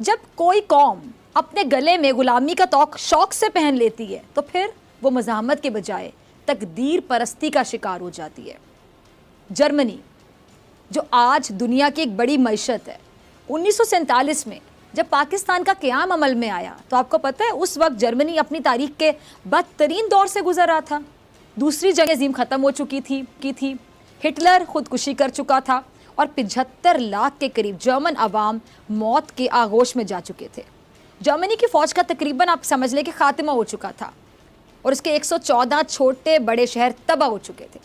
جب کوئی قوم اپنے گلے میں غلامی کا توق شوق سے پہن لیتی ہے تو پھر وہ مزاحمت کے بجائے تقدیر پرستی کا شکار ہو جاتی ہے۔ جرمنی جو آج دنیا کی ایک بڑی معیشت ہے، 1947 میں جب پاکستان کا قیام عمل میں آیا تو آپ کو پتہ ہے اس وقت جرمنی اپنی تاریخ کے بدترین دور سے گزر رہا تھا۔ دوسری جنگ عظیم ختم ہو چکی تھی، ہٹلر خودکشی کر چکا تھا اور 75 لاکھ کے قریب جرمن عوام موت کے آغوش میں جا چکے تھے۔ جرمنی کی فوج کا تقریباً آپ سمجھ لیں کہ خاتمہ ہو چکا تھا اور اس کے 114 چھوٹے بڑے شہر تباہ ہو چکے تھے۔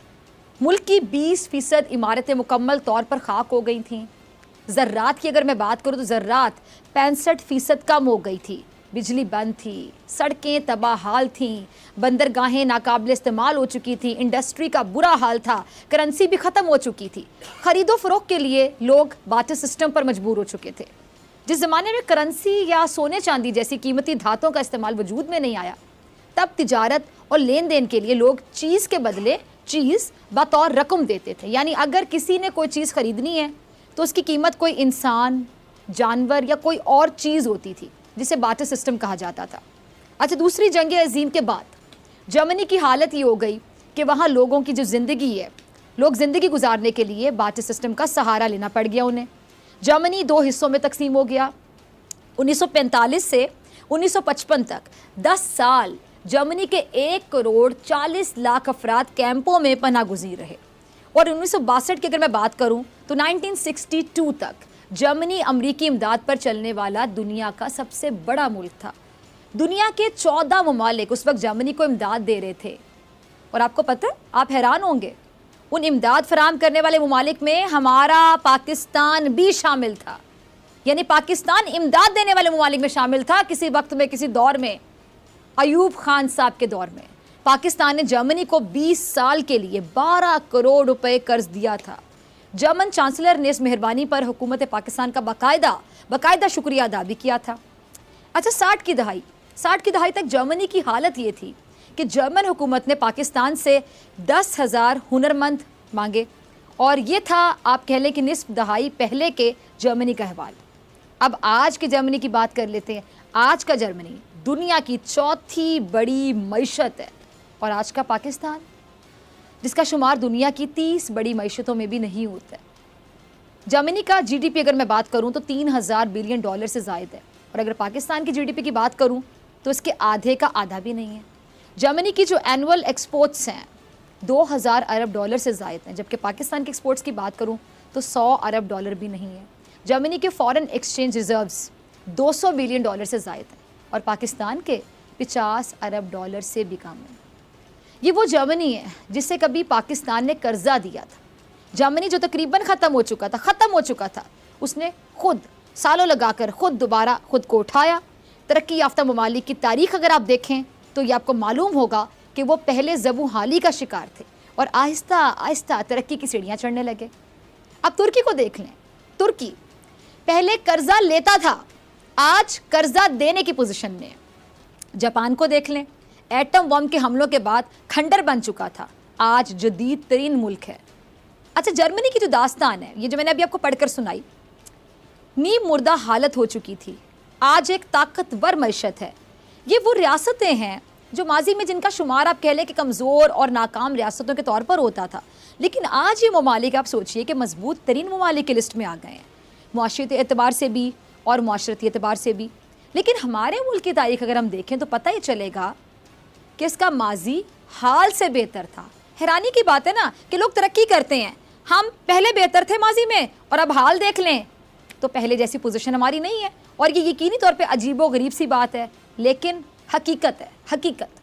ملک کی 20% عمارتیں مکمل طور پر خاک ہو گئی تھیں۔ ذرات کی اگر میں بات کروں تو ذرات 65% کم ہو گئی تھی، بجلی بند تھی، سڑکیں تباہ حال تھیں، بندرگاہیں ناقابل استعمال ہو چکی تھیں، انڈسٹری کا برا حال تھا، کرنسی بھی ختم ہو چکی تھی، خرید و فروخت کے لیے لوگ بارٹر سسٹم پر مجبور ہو چکے تھے۔ جس زمانے میں کرنسی یا سونے چاندی جیسی قیمتی دھاتوں کا استعمال وجود میں نہیں آیا، تب تجارت اور لین دین کے لیے لوگ چیز کے بدلے چیز بطور رقم دیتے تھے، یعنی اگر کسی نے کوئی چیز خریدنی ہے تو اس کی قیمت کوئی انسان، جانور یا کوئی اور چیز ہوتی تھی جسے بارٹر سسٹم کہا جاتا تھا۔ اچھا، دوسری جنگ عظیم کے بعد جرمنی کی حالت یہ ہو گئی کہ وہاں لوگوں کی جو زندگی ہے، لوگ زندگی گزارنے کے لیے بارٹر سسٹم کا سہارا لینا پڑ گیا انہیں۔ جرمنی 2 حصوں میں تقسیم ہو گیا۔ 1945 سے 1955 تک 10 سال جرمنی کے 1,40,00,000 افراد کیمپوں میں پناہ گزین رہے، اور 1962 کی اگر میں بات کروں تو 1962 تک جرمنی امریکی امداد پر چلنے والا دنیا کا سب سے بڑا ملک تھا۔ دنیا کے 14 ممالک اس وقت جرمنی کو امداد دے رہے تھے، اور آپ کو پتہ ہے، آپ حیران ہوں گے، ان امداد فراہم کرنے والے ممالک میں ہمارا پاکستان بھی شامل تھا۔ یعنی پاکستان امداد دینے والے ممالک میں شامل تھا کسی وقت میں، کسی دور میں، ایوب خان صاحب کے دور میں پاکستان نے جرمنی کو 20 سال کے لیے 12 کروڑ روپے قرض دیا تھا۔ جرمن چانسلر نے اس مہربانی پر حکومت پاکستان کا باقاعدہ شکریہ ادا بھی کیا تھا۔ اچھا، 60 کی دہائی تک جرمنی کی حالت یہ تھی کہ جرمن حکومت نے پاکستان سے 10,000 ہنرمند مانگے، اور یہ تھا آپ کہہ لیں کہ نصف دہائی پہلے کے جرمنی کا احوال۔ اب آج کے جرمنی کی بات کر لیتے ہیں۔ آج کا جرمنی دنیا کی 4تھی بڑی معیشت ہے، اور آج کا پاکستان جس کا شمار دنیا کی 30 بڑی معیشتوں میں بھی نہیں ہوتا ہے۔ جرمنی کا جی ڈی پی اگر میں بات کروں تو $3,000 بلین سے زائد ہے، اور اگر پاکستان کی جی ڈی پی کی بات کروں تو اس کے آدھے کا آدھا بھی نہیں ہے۔ جرمنی کی جو اینول ایکسپورٹس ہیں $2,000 ارب سے زائد ہیں، جبکہ پاکستان کے ایکسپورٹس کی بات کروں تو $100 ارب بھی نہیں ہے۔ جرمنی کے فارن ایکسچینج ریزروز $200 بلین سے زائد ہیں، اور پاکستان کے $50 ارب سے بھی کم ہیں۔ یہ وہ جرمنی ہے جس سے کبھی پاکستان نے قرضہ دیا تھا۔ جرمنی جو تقریباً ختم ہو چکا تھا، اس نے خود سالوں لگا کر دوبارہ خود کو اٹھایا۔ ترقی یافتہ ممالک کی تاریخ اگر آپ دیکھیں تو یہ آپ کو معلوم ہوگا کہ وہ پہلے زبوں حالی کا شکار تھے اور آہستہ آہستہ ترقی کی سیڑھیاں چڑھنے لگے۔ اب ترکی کو دیکھ لیں، ترکی پہلے قرضہ لیتا تھا، آج قرضہ دینے کی پوزیشن میں ہے۔ جاپان کو دیکھ لیں، ایٹم بم کے حملوں کے بعد کھنڈر بن چکا تھا، آج جدید ترین ملک ہے۔ اچھا، جرمنی کی جو داستان ہے، یہ جو میں نے ابھی آپ کو پڑھ کر سنائی، نیم مردہ حالت ہو چکی تھی، آج ایک طاقتور معیشت ہے۔ یہ وہ ریاستیں ہیں جو ماضی میں جن کا شمار آپ کہہ لیں کہ کمزور اور ناکام ریاستوں کے طور پر ہوتا تھا، لیکن آج یہ ممالک آپ سوچئے کہ مضبوط ترین ممالک کی لسٹ میں آ گئے ہیں، معاشرتی اعتبار سے بھی اور معاشرتی اعتبار سے بھی۔ لیکن ہمارے ملک کی تاریخ اگر ہم دیکھیں تو پتہ ہی چلے گا کہ اس کا ماضی حال سے بہتر تھا۔ حیرانی کی بات ہے نا کہ لوگ ترقی کرتے ہیں، ہم پہلے بہتر تھے ماضی میں، اور اب حال دیکھ لیں تو پہلے جیسی پوزیشن ہماری نہیں ہے، اور یہ یقینی طور پہ عجیب و غریب سی بات ہے، لیکن حقیقت ہے، حقیقت،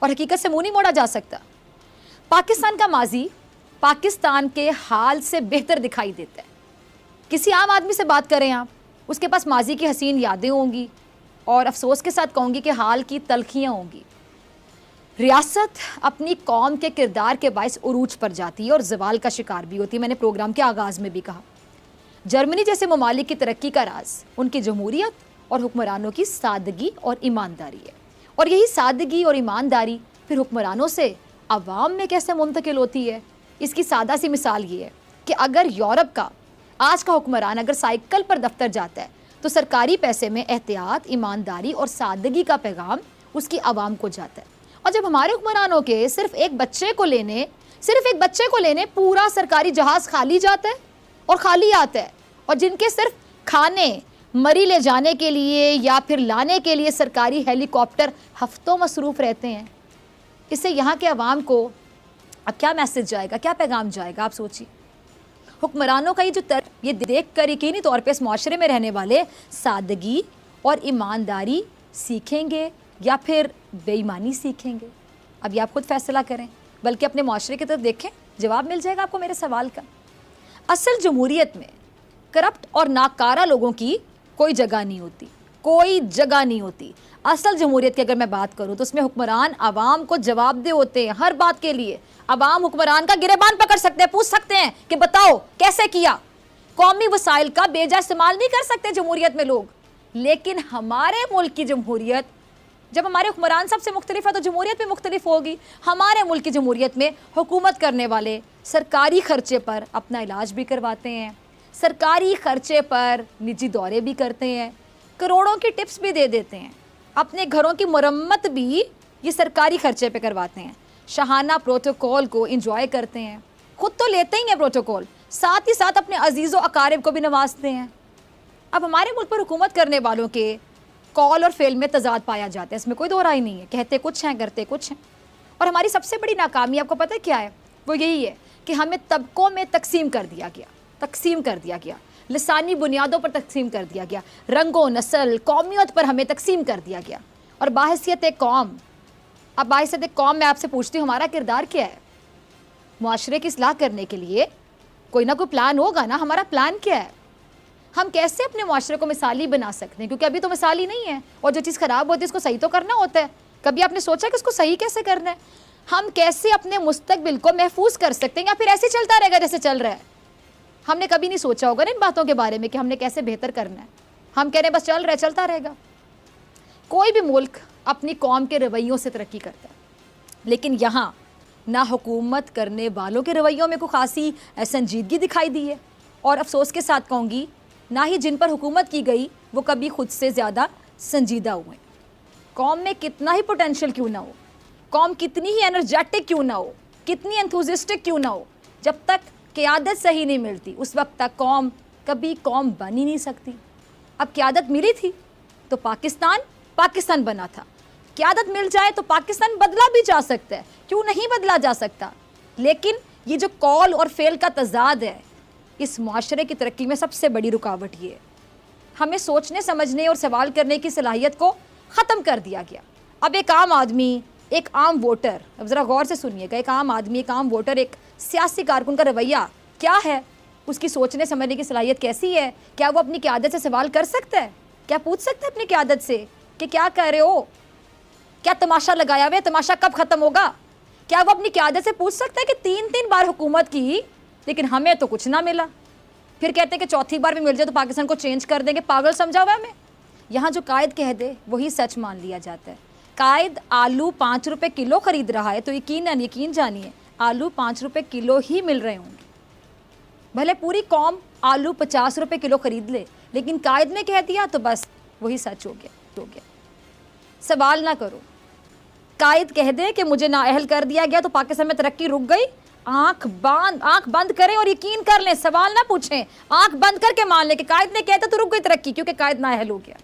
اور حقیقت سے منہ نہیں موڑا جا سکتا۔ پاکستان کا ماضی پاکستان کے حال سے بہتر دکھائی دیتا ہے۔ کسی عام آدمی سے بات کریں آپ، اس کے پاس ماضی کی حسین یادیں ہوں گی، اور افسوس کے ساتھ کہوں گی کہ حال کی تلخیاں ہوں گی۔ ریاست اپنی قوم کے کردار کے باعث عروج پر جاتی ہے اور زوال کا شکار بھی ہوتی ہے۔ میں نے پروگرام کے آغاز میں بھی کہا، جرمنی جیسے ممالک کی ترقی کا راز ان کی جمہوریت اور حکمرانوں کی سادگی اور ایمانداری ہے، اور یہی سادگی اور ایمانداری پھر حکمرانوں سے عوام میں کیسے منتقل ہوتی ہے۔ اس کی سادہ سی مثال یہ ہے کہ اگر یورپ کا آج کا حکمران اگر سائیکل پر دفتر جاتا ہے تو سرکاری پیسے میں احتیاط، ایمانداری اور سادگی کا پیغام اس کی عوام کو جاتا ہے. اور جب ہمارے حکمرانوں کے صرف ایک بچے کو لینے پورا سرکاری جہاز خالی جاتا ہے اور خالی آتا ہے، اور جن کے صرف کھانے مری لے جانے کے لیے یا پھر لانے کے لیے سرکاری ہیلی کاپٹر ہفتوں مصروف رہتے ہیں، اس سے یہاں کے عوام کو اب کیا میسج جائے گا، کیا پیغام جائے گا؟ آپ سوچیے. حکمرانوں کا یہ دیکھ کر یقینی طور پہ اس معاشرے میں رہنے والے سادگی اور ایمانداری سیکھیں گے یا پھر بے ایمانی سیکھیں گے. اب یہ آپ خود فیصلہ کریں، بلکہ اپنے معاشرے کی طرف دیکھیں، جواب مل جائے گا آپ کو میرے سوال کا. اصل جمہوریت میں کرپٹ اور ناکارہ لوگوں کی کوئی جگہ نہیں ہوتی. اصل جمہوریت کی اگر میں بات کروں تو اس میں حکمران عوام کو جواب دہ ہوتے ہیں ہر بات کے لیے. عوام حکمران کا گریبان پکڑ سکتے ہیں، پوچھ سکتے ہیں کہ بتاؤ کیسے کیا. قومی وسائل کا بے جا استعمال نہیں کر سکتے جمہوریت میں لوگ. لیکن ہمارے ملک کی جمہوریت، جب ہمارے حکمران سب سے مختلف ہے تو جمہوریت بھی مختلف ہوگی. ہمارے ملک کی جمہوریت میں حکومت کرنے والے سرکاری خرچے پر اپنا علاج بھی کرواتے ہیں، سرکاری خرچے پر نجی دورے بھی کرتے ہیں، کروڑوں کی ٹپس بھی دے دیتے ہیں، اپنے گھروں کی مرمت بھی یہ سرکاری خرچے پہ کرواتے ہیں، شاہانہ پروٹوکول کو انجوائے کرتے ہیں، خود تو لیتے ہی ہیں پروٹوکول، ساتھ ہی ساتھ اپنے عزیز و اقارب کو بھی نوازتے ہیں. اب ہمارے ملک پر حکومت کرنے والوں کے کال اور فعل میں تضاد پایا جاتا ہے، اس میں کوئی دو رائے نہیں ہے. کہتے کچھ ہیں، کرتے کچھ ہیں. اور ہماری سب سے بڑی ناکامی آپ کو پتہ کیا ہے؟ وہ یہی ہے کہ ہمیں طبقوں میں تقسیم کر دیا گیا، لسانی بنیادوں پر تقسیم کر دیا گیا، رنگ و نسل، قومیت پر ہمیں تقسیم کر دیا گیا. اور بحیثیت قوم میں آپ سے پوچھتی ہوں، ہمارا کردار کیا ہے؟ معاشرے کی اصلاح کرنے کے لیے کوئی نہ کوئی پلان ہوگا نا. ہمارا پلان کیا ہے؟ ہم کیسے اپنے معاشرے کو مثالی بنا سکتے ہیں؟ کیونکہ ابھی تو مثالی نہیں ہے، اور جو چیز خراب ہوتی ہے اس کو صحیح تو کرنا ہوتا ہے. کبھی آپ نے سوچا کہ اس کو صحیح کیسے کرنا ہے؟ ہم کیسے اپنے مستقبل کو محفوظ کر سکتے ہیں، یا پھر ایسے چلتا رہے گا جیسے چل رہا ہے؟ ہم نے کبھی نہیں سوچا ہوگا نا ان باتوں کے بارے میں کہ ہم نے کیسے بہتر کرنا ہے. ہم کہہ رہے ہیں بس چل رہا ہے، چلتا رہے گا. کوئی بھی ملک اپنی قوم کے رویوں سے ترقی کرتا ہے، لیکن یہاں نہ حکومت کرنے والوں کے رویوں میں کوئی خاصی سنجیدگی دکھائی دی ہے، اور افسوس کے ساتھ کہوں گی نہ ہی جن پر حکومت کی گئی وہ کبھی خود سے زیادہ سنجیدہ ہوئے. قوم میں کتنا ہی پوٹینشیل کیوں نہ ہو، قوم کتنی ہی انرجیٹک کیوں نہ ہو، کتنی انتھوزسٹک کیوں نہ ہو، جب تک قیادت صحیح نہیں ملتی اس وقت تک قوم کبھی قوم بن ہی نہیں سکتی. اب قیادت ملی تھی تو پاکستان بنا تھا. قیادت مل جائے تو پاکستان بدلا بھی جا سکتا ہے، کیوں نہیں بدلا جا سکتا؟ لیکن یہ جو قول اور فعل کا تضاد ہے، اس معاشرے کی ترقی میں سب سے بڑی رکاوٹ یہ ہے. ہمیں سوچنے سمجھنے اور سوال کرنے کی صلاحیت کو ختم کر دیا گیا. اب ایک عام آدمی، ایک عام ووٹر، اب ذرا غور سے سنیے گا، ایک عام آدمی، ایک عام ووٹر، ایک سیاسی کارکن کا رویہ کیا ہے؟ اس کی سوچنے سمجھنے کی صلاحیت کیسی ہے؟ کیا وہ اپنی قیادت سے سوال کر سکتا ہے؟ کیا پوچھ سکتا ہے اپنی قیادت سے کہ کیا کہہ رہے ہو؟ کیا تماشا لگایا ہوا ہے؟ تماشا کب ختم ہوگا؟ کیا وہ اپنی قیادت سے پوچھ سکتا ہے کہ 3 بار حکومت کی لیکن ہمیں تو کچھ نہ ملا، پھر کہتے ہیں کہ چوتھی بار بھی مل جائے تو پاکستان کو چینج کر دیں گے؟ پاگل سمجھا ہوا ہے ہمیں. یہاں جو قائد کہہ دے وہی سچ مان لیا جاتا ہے. قائد آلو 5 روپے کلو خرید رہا ہے تو یقین جانیے آلو 5 روپے کلو ہی مل رہے ہوں گے. بھلے پوری قوم آلو 50 روپے کلو خرید لے، لیکن قائد نے کہہ دیا تو بس وہی سچ ہو گیا. سوال نہ کرو. قائد کہہ دے کہ مجھے نااہل کر دیا گیا تو پاکستان میں ترقی رک گئی، آنکھ بند کریں اور یقین کر لیں، سوال نہ پوچھیں، آنکھ بند کر کے مان لیں کہ قائد نے کہتا تو رک گئی ترقی، کیونکہ قائد نااہل ہو گیا.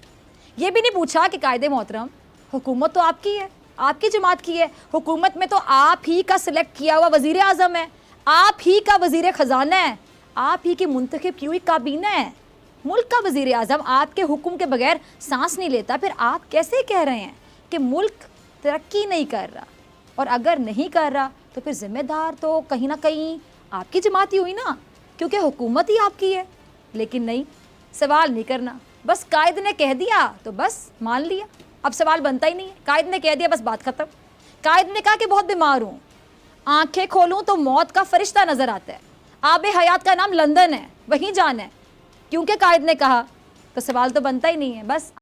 یہ بھی نہیں پوچھا کہ قائد محترم حکومت تو آپ کی ہے، آپ کی جماعت کی ہے، حکومت میں تو آپ ہی کا سلیکٹ کیا ہوا وزیر اعظم ہے، آپ ہی کا وزیر خزانہ ہے، آپ ہی کی منتخب کی ہوئی کابینہ ہے. ملک کا وزیر اعظم آپ کے حکم کے بغیر سانس نہیں لیتا. پھر آپ کیسے کہہ رہے ہیں کہ ملک ترقی نہیں کر رہا؟ اور اگر نہیں کر رہا تو پھر ذمہ دار تو کہیں نہ کہیں آپ کی جماعت ہی ہوئی نا، کیونکہ حکومت ہی آپ کی ہے. لیکن نہیں، سوال نہیں کرنا، بس قائد نے کہہ دیا تو بس مان لیا، اب سوال بنتا ہی نہیں ہے. قائد نے کہہ دیا بس بات ختم. قائد نے کہا کہ بہت بیمار ہوں، آنکھیں کھولوں تو موت کا فرشتہ نظر آتا ہے، آب حیات کا نام لندن ہے، وہیں جانا ہے. کیونکہ قائد نے کہا تو سوال تو بنتا ہی نہیں ہے، بس